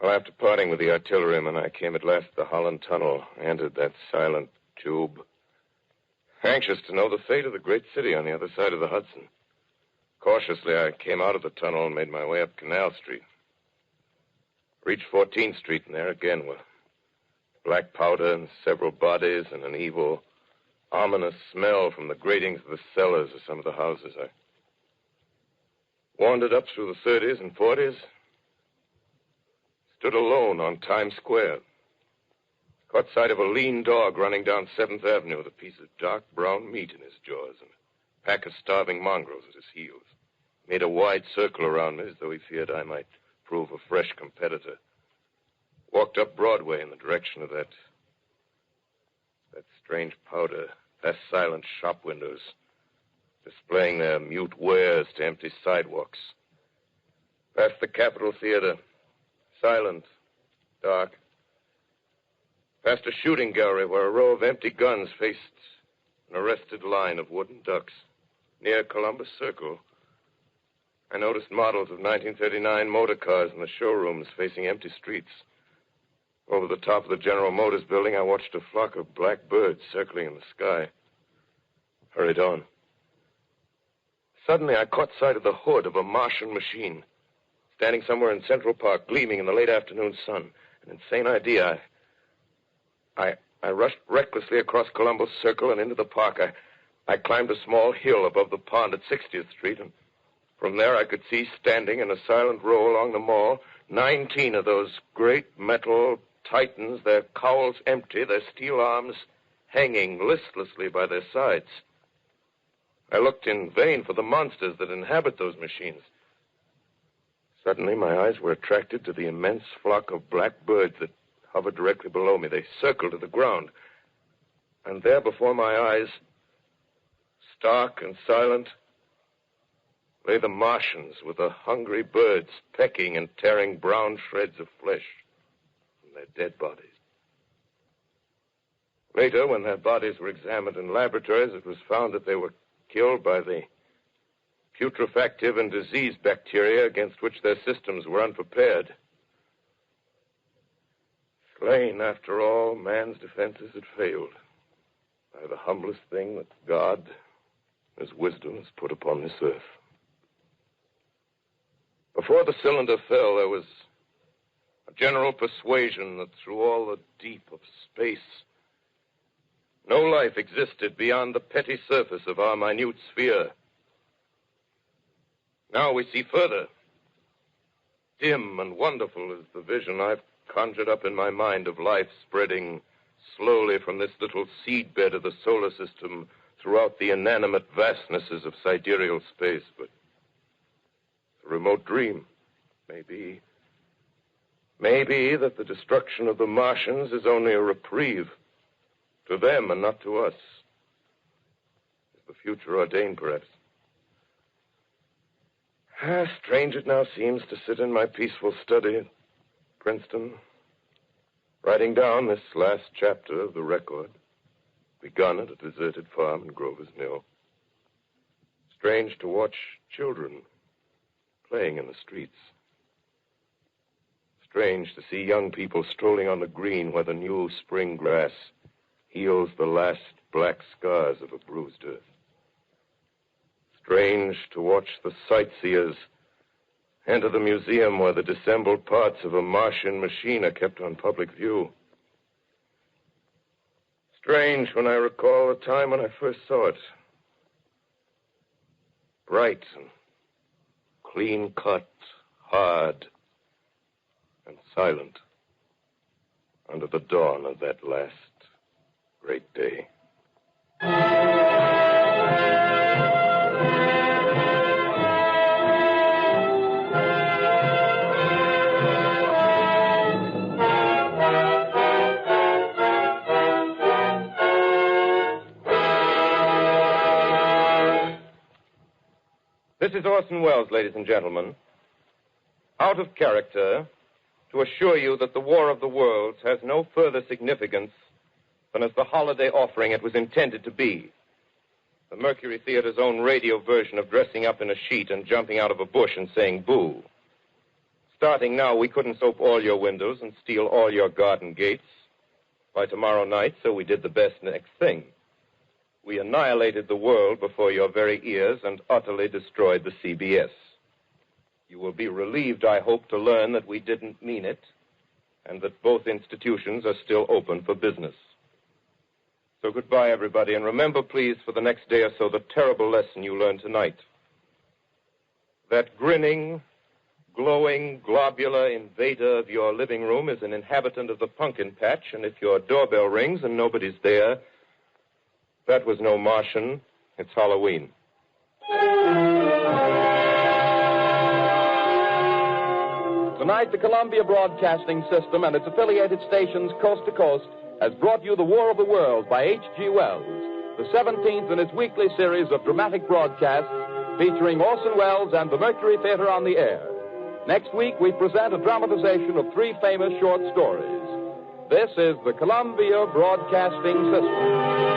Well, after parting with the artilleryman, I came at last to the Holland Tunnel, entered that silent tube, anxious to know the fate of the great city on the other side of the Hudson. Cautiously, I came out of the tunnel and made my way up Canal Street. Reached 14th Street, and there again were black powder and several bodies and an evil, ominous smell from the gratings of the cellars of some of the houses. I wandered up through the 30s and 40s, stood alone on Times Square, caught sight of a lean dog running down 7th Avenue with a piece of dark brown meat in his jaws and a pack of starving mongrels at his heels. Made a wide circle around me as though he feared I might prove a fresh competitor. Walked up Broadway in the direction of that strange powder, past silent shop windows, displaying their mute wares to empty sidewalks. Past the Capitol Theater, silent, dark. Past a shooting gallery where a row of empty guns faced an arrested line of wooden ducks. Near Columbus Circle, I noticed models of 1939 motor cars in the showrooms facing empty streets. Over the top of the General Motors building, I watched a flock of black birds circling in the sky. Hurried on. Suddenly, I caught sight of the hood of a Martian machine, standing somewhere in Central Park, gleaming in the late afternoon sun. An insane idea. I rushed recklessly across Columbus Circle and into the park. I climbed a small hill above the pond at 60th Street, and from there I could see, standing in a silent row along the mall, 19 of those great metal titans, their cowls empty, their steel arms hanging listlessly by their sides. I looked in vain for the monsters that inhabit those machines. Suddenly, my eyes were attracted to the immense flock of black birds that hovered directly below me. They circled to the ground. And there before my eyes, stark and silent, lay the Martians with the hungry birds pecking and tearing brown shreds of flesh from their dead bodies. Later, when their bodies were examined in laboratories, it was found that they were killed by the putrefactive and disease bacteria against which their systems were unprepared. Slain, after all, man's defenses had failed by the humblest thing that God, His wisdom, has put upon this earth. Before the cylinder fell, there was a general persuasion that through all the deep of space, no life existed beyond the petty surface of our minute sphere. Now we see further. Dim and wonderful is the vision I've conjured up in my mind of life spreading slowly from this little seedbed of the solar system throughout the inanimate vastnesses of sidereal space. But a remote dream, maybe that the destruction of the Martians is only a reprieve to them and not to us. Is the future ordained, perhaps? Strange it now seems to sit in my peaceful study at Princeton, writing down this last chapter of the record, begun at a deserted farm in Grover's Mill. Strange to watch children playing in the streets. Strange to see young people strolling on the green where the new spring grass heals the last black scars of a bruised earth. Strange to watch the sightseers enter the museum where the dissembled parts of a Martian machine are kept on public view. Strange when I recall the time when I first saw it. Bright and clean-cut, hard and silent under the dawn of that last great day. This is Orson Welles, ladies and gentlemen, out of character to assure you that the War of the Worlds has no further significance than as the holiday offering it was intended to be. The Mercury Theatre's own radio version of dressing up in a sheet and jumping out of a bush and saying boo. Starting now, we couldn't soap all your windows and steal all your garden gates. By tomorrow night, so we did the best next thing. We annihilated the world before your very ears and utterly destroyed the CBS. You will be relieved, I hope, to learn that we didn't mean it and that both institutions are still open for business. So goodbye, everybody, and remember, please, for the next day or so, the terrible lesson you learned tonight. That grinning, glowing, globular invader of your living room is an inhabitant of the pumpkin patch, and if your doorbell rings and nobody's there, that was no Martian. It's Halloween. Tonight, the Columbia Broadcasting System and its affiliated stations coast to coast has brought you The War of the Worlds by H.G. Wells, the 17th in its weekly series of dramatic broadcasts featuring Orson Welles and the Mercury Theatre on the air. Next week, we present a dramatization of 3 famous short stories. This is the Columbia Broadcasting System.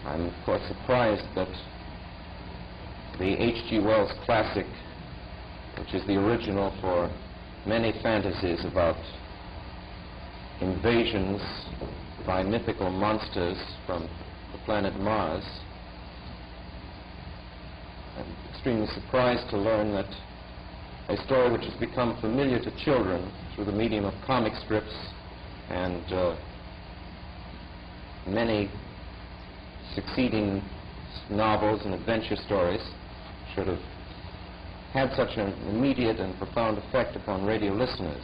I'm, of course, surprised that the H.G. Wells classic, which is the original for many fantasies about invasions by mythical monsters from the planet Mars, I'm extremely surprised to learn that a story which has become familiar to children through the medium of comic strips and many succeeding novels and adventure stories should have had such an immediate and profound effect upon radio listeners.